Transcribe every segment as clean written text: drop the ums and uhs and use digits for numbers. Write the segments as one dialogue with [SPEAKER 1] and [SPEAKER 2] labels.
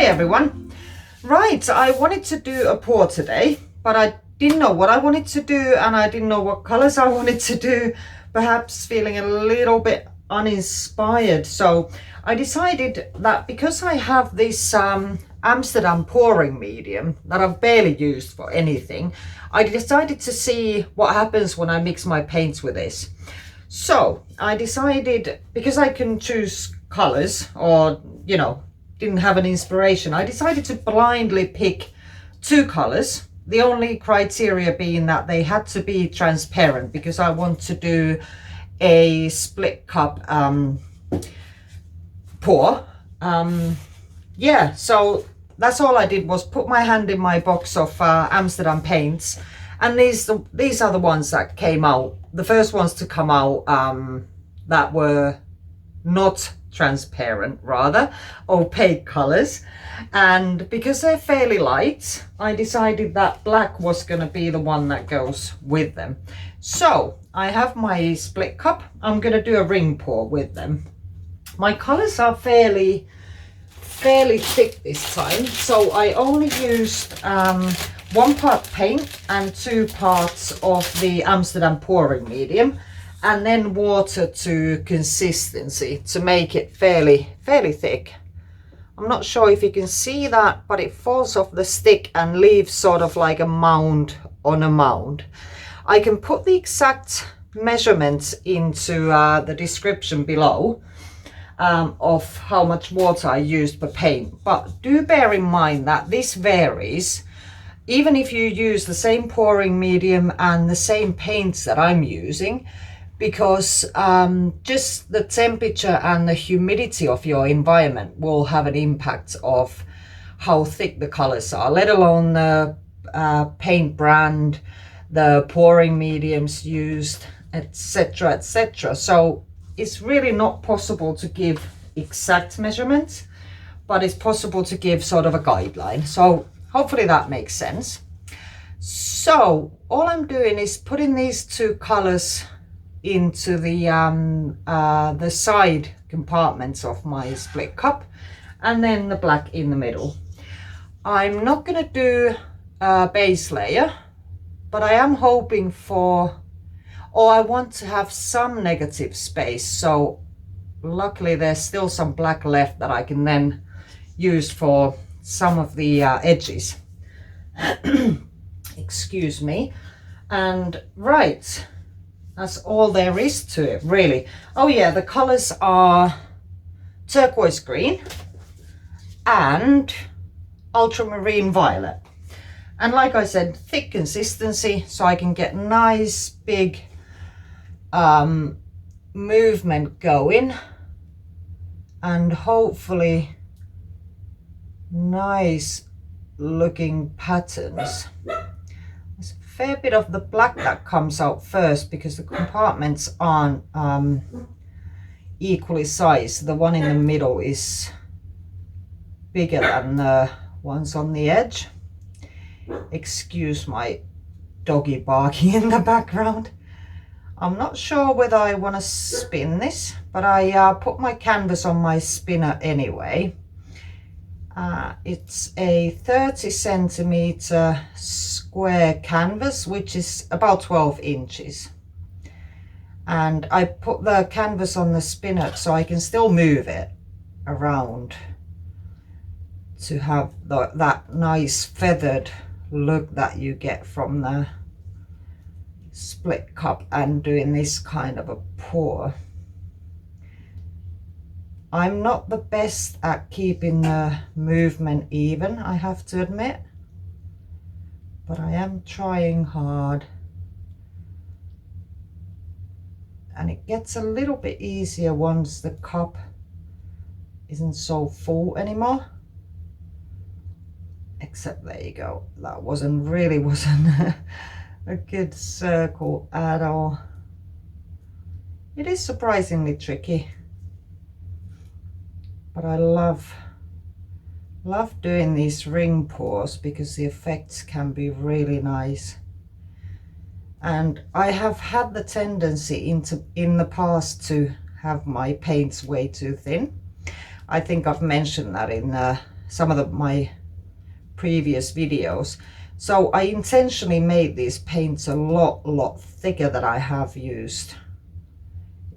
[SPEAKER 1] everyone. Right, I wanted to do a pour today, but I didn't know what I wanted to do and I didn't know what colors I wanted to do, perhaps feeling a little bit uninspired. So I decided that because I have this Amsterdam pouring medium that I've barely used for anything, I decided to see what happens when I mix my paints with this. So I decided, because I can choose colors or, you know, didn't have an inspiration, I decided to blindly pick two colors. The only criteria being that they had to be transparent because I want to do a split cup pour. Yeah, so that's all I did was put my hand in my box of Amsterdam paints, and these are the ones that came out, the first ones to come out, that were not transparent, rather opaque colors. And because they're fairly light, I decided that black was going to be the one that goes with them. So I have my split cup. I'm going to do a ring pour with them. My colors are fairly thick this time, so I only used 1 part paint and 2 parts of the Amsterdam pouring medium, and then water to consistency to make it fairly thick. I'm not sure if you can see that, but it falls off the stick and leaves sort of like a mound on a mound. I can put the exact measurements into the description below of how much water I used per paint, but do bear in mind that this varies even if you use the same pouring medium and the same paints that I'm using, because just the temperature and the humidity of your environment will have an impact of how thick the colors are, let alone the paint brand, the pouring mediums used, etc, etc. So it's really not possible to give exact measurements, but it's possible to give sort of a guideline. So hopefully that makes sense. So all I'm doing is putting these two colors into the side compartments of my split cup, and then the black in the middle. I'm not going to do a base layer, but I am hoping for, or I want to have some negative space. So luckily there's still some black left that I can then use for some of the edges. Excuse me. And right, that's all there is to it, really. Oh yeah, the colors are turquoise green and ultramarine violet. And like I said, thick consistency, so I can get nice big movement going, and hopefully nice looking patterns. There's a fair bit of the black that comes out first because the compartments aren't equally sized. The one in the middle is bigger than the ones on the edge. Excuse my doggy barking in the background. I'm not sure whether I want to spin this, but I put my canvas on my spinner anyway. It's a 30 centimeter square canvas, which is about 12 inches. And I put the canvas on the spinner so I can still move it around to have that nice feathered look that you get from the split cup and doing this kind of a pour. I'm not the best at keeping the movement even, I have to admit, but I am trying hard, and it gets a little bit easier once the cup isn't so full anymore. Except there you go, that wasn't a good circle at all. It is surprisingly tricky, but I love doing these ring pours because the effects can be really nice. And I have had the tendency in the past to have my paints way too thin. I think I've mentioned that in some of my previous videos. So I intentionally made these paints a lot thicker than I have used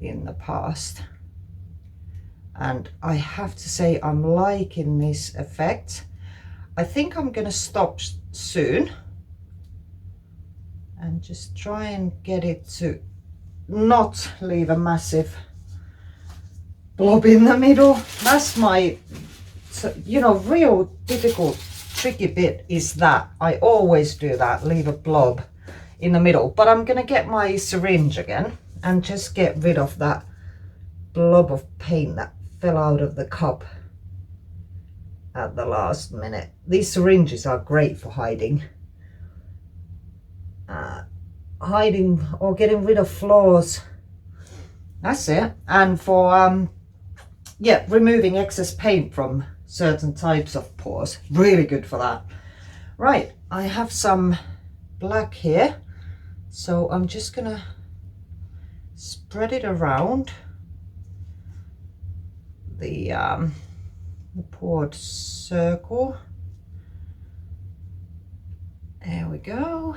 [SPEAKER 1] in the past. And I have to say I'm liking this effect. I think I'm going to stop soon and just try and get it to not leave a massive blob in the middle. That's my, you know, real difficult tricky bit is that I always do that, leave a blob in the middle. But I'm going to get my syringe again and just get rid of that blob of paint that fell out of the cup at the last minute. These syringes are great for hiding or getting rid of flaws. That's it. And for yeah, removing excess paint from certain types of pours. Really good for that. Right, I have some black here, so I'm just gonna spread it around the poured circle. There we go.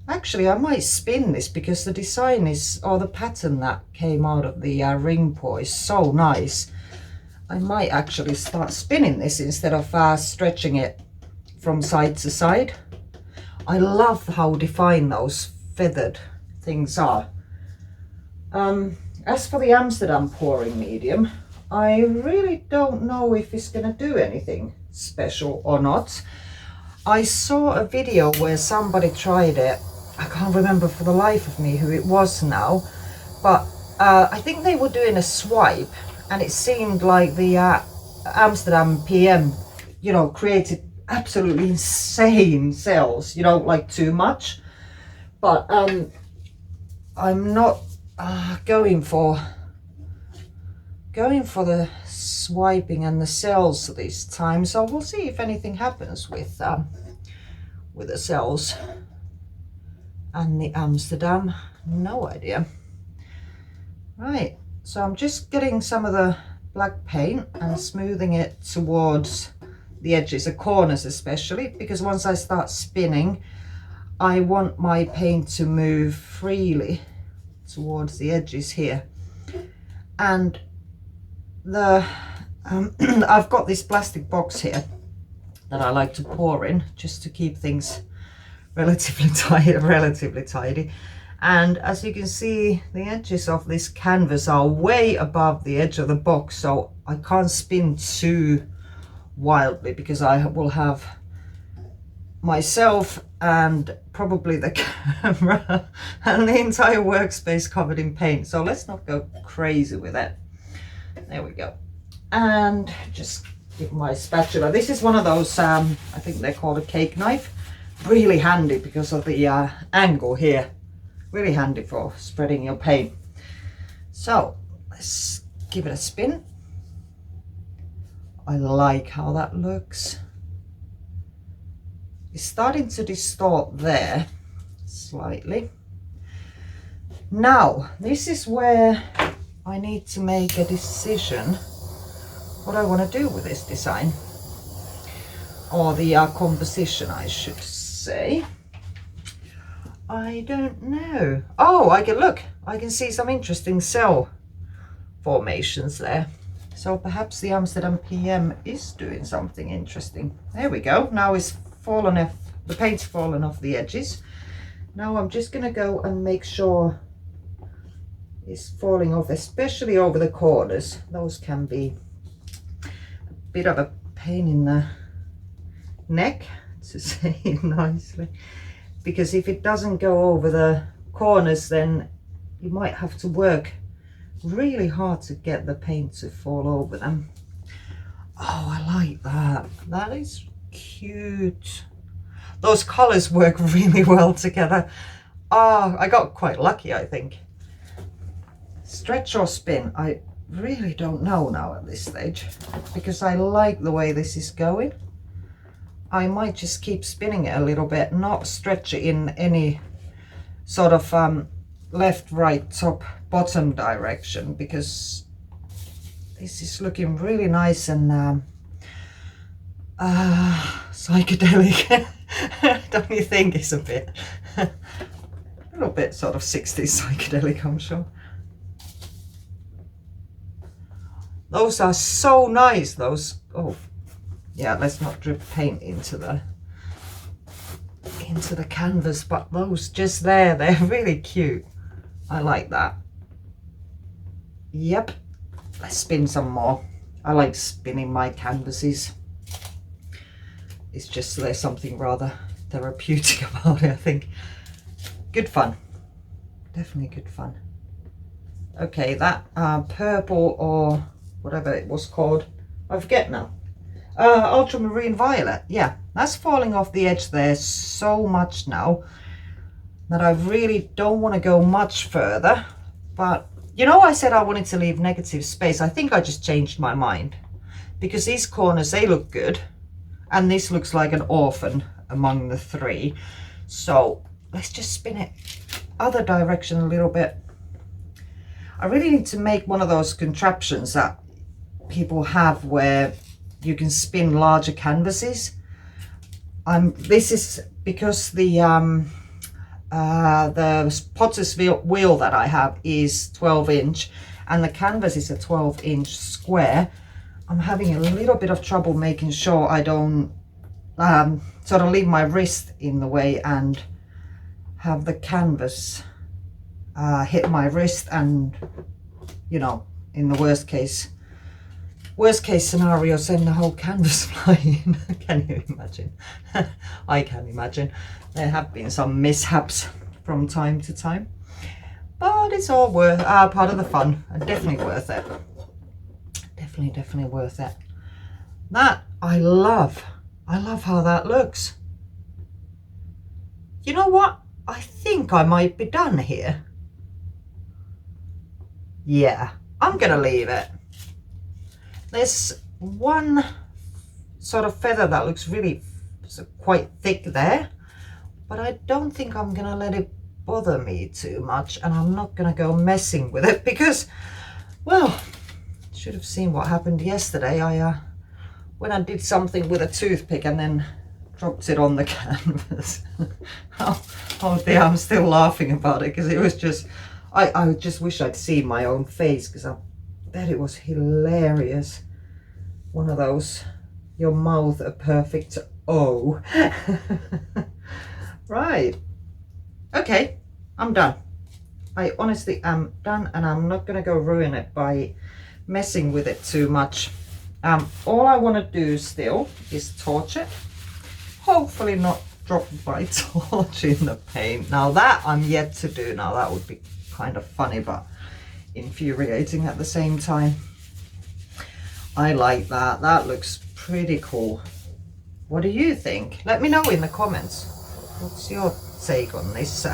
[SPEAKER 1] Actually, I might spin this because the design is, or the pattern that came out of the ring pour is so nice. I might actually start spinning this instead of stretching it from side to side. I love how defined those feathered things are. As for the Amsterdam pouring medium, I really don't know if it's going to do anything special or not. I saw a video where somebody tried it. I can't remember for the life of me who it was now, but I think they were doing a swipe, and it seemed like the Amsterdam PM, you know, created absolutely insane cells, you know, like too much. But I'm not going for the swiping and the cells this time, so we'll see if anything happens with the cells and the Amsterdam. No idea. Right, so I'm just getting some of the black paint and smoothing it towards the edges, the corners especially, because once I start spinning, I want my paint to move freely towards the edges here. And the I've got this plastic box here that I like to pour in just to keep things relatively tidy. And as you can see, the edges of this canvas are way above the edge of the box, so I can't spin too wildly because I will have myself and probably the camera and the entire workspace covered in paint. So let's not go crazy with it. There we go. And just give my spatula. This is one of those, I think they're called a cake knife. Really handy because of the angle here. Really handy for spreading your paint. So let's give it a spin. I like how that looks. It's starting to distort there slightly. Now, this is where I need to make a decision what I want to do with this design, or the composition, I should say. I don't know. Oh, I can see some interesting cell formations there. So perhaps the Amsterdam PM is doing something interesting. There we go. Now it's fallen off, the paint's fallen off the edges. Now I'm just going to go and make sure it's falling off, especially over the corners. Those can be a bit of a pain in the neck, to say it nicely, because if it doesn't go over the corners, then you might have to work really hard to get the paint to fall over them. Oh, I like that. That is cute. Those colors work really well together. Oh, I got quite lucky, I think. Stretch or spin, I really don't know now at this stage, because I like the way this is going. I might just keep spinning it a little bit, not stretch it in any sort of left, right, top, bottom direction, because this is looking really nice and Psychedelic. Don't you think it's a little bit sort of 60s psychedelic, I'm sure. Those are so nice, those. Oh, yeah, let's not drip paint into the canvas, but those just there, they're really cute. I like that. Yep, let's spin some more. I like spinning my canvases. It's just there's something rather therapeutic about it, I think. Good fun. Definitely good fun. Okay, that purple or whatever it was called, I forget now. Ultramarine violet, yeah, that's falling off the edge there so much now that I really don't want to go much further. But you know, I said I wanted to leave negative space. I think I just changed my mind, because these corners, they look good, and this looks like an orphan among the three. So let's just spin it other direction a little bit. I really need to make one of those contraptions that people have where you can spin larger canvases. This is because the potter's wheel that I have is 12-inch and the canvas is a 12-inch square. I'm having a little bit of trouble making sure I don't sort of leave my wrist in the way and have the canvas hit my wrist, and you know, in the worst case scenario, send the whole canvas flying. Can you imagine? I can imagine. There have been some mishaps from time to time, but it's all part of the fun, and definitely worth it. Definitely worth it. That I love how that looks. You know what? I think I might be done here. Yeah, I'm gonna leave it. There's one sort of feather that looks really quite thick there, but I don't think I'm gonna let it bother me too much, and I'm not gonna go messing with it because, well, should have seen what happened yesterday. When I did something with a toothpick and then dropped it on the canvas. Oh dear, I'm still laughing about it because it was just, I just wish I'd seen my own face, because I bet it was hilarious. One of those, your mouth a perfect O. Right. Okay, I'm done. I honestly am done, and I'm not going to go ruin it by messing with it too much. All I want to do still is torch it. Hopefully not drop my torch in the paint. Now that I'm yet to do. Now that would be kind of funny but infuriating at the same time. I like that. That looks pretty cool. What do you think? Let me know in the comments. What's your take on this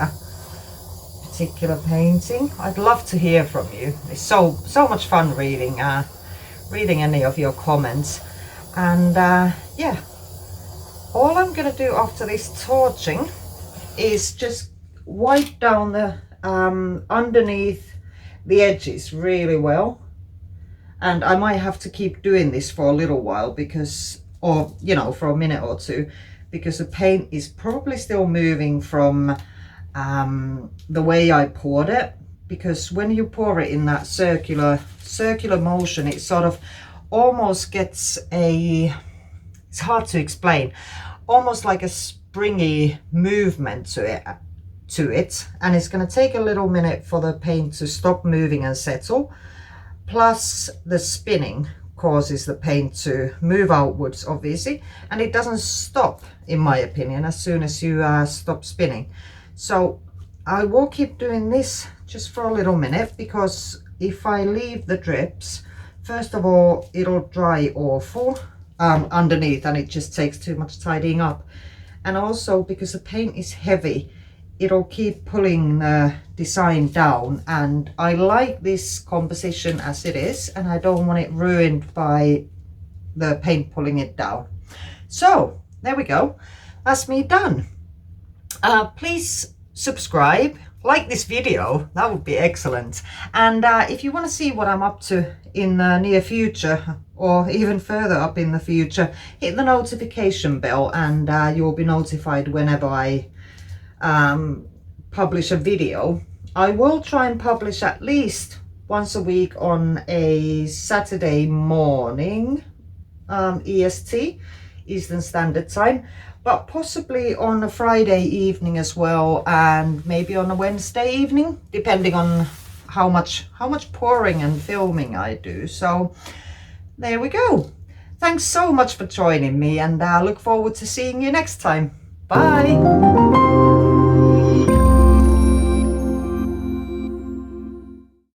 [SPEAKER 1] particular painting? I'd love to hear from you. It's so much fun reading any of your comments. And yeah, all I'm gonna do after this torching is just wipe down the underneath the edges really well. And I might have to keep doing this for a little while, because, or you know, for a minute or two, because the paint is probably still moving from the way I poured it. Because when you pour it in that circular motion, it sort of almost gets it's hard to explain, almost like a springy movement to it, and it's going to take a little minute for the paint to stop moving and settle. Plus the spinning causes the paint to move outwards, obviously, and it doesn't stop, in my opinion, as soon as you stop spinning. So I will keep doing this just for a little minute, because if I leave the drips, first of all, it'll dry awful underneath, and it just takes too much tidying up. And also because the paint is heavy, it'll keep pulling the design down, and I like this composition as it is, and I don't want it ruined by the paint pulling it down. So there we go, that's me done. Please subscribe, like this video, that would be excellent. And if you want to see what I'm up to in the near future, or even further up in the future, hit the notification bell and you'll be notified whenever I publish a video. I will try and publish at least once a week on a Saturday morning, EST, Eastern Standard Time, but possibly on a Friday evening as well, and maybe on a Wednesday evening, depending on how much pouring and filming I do. So there we go. Thanks so much for joining me, and I look forward to seeing you next time. Bye.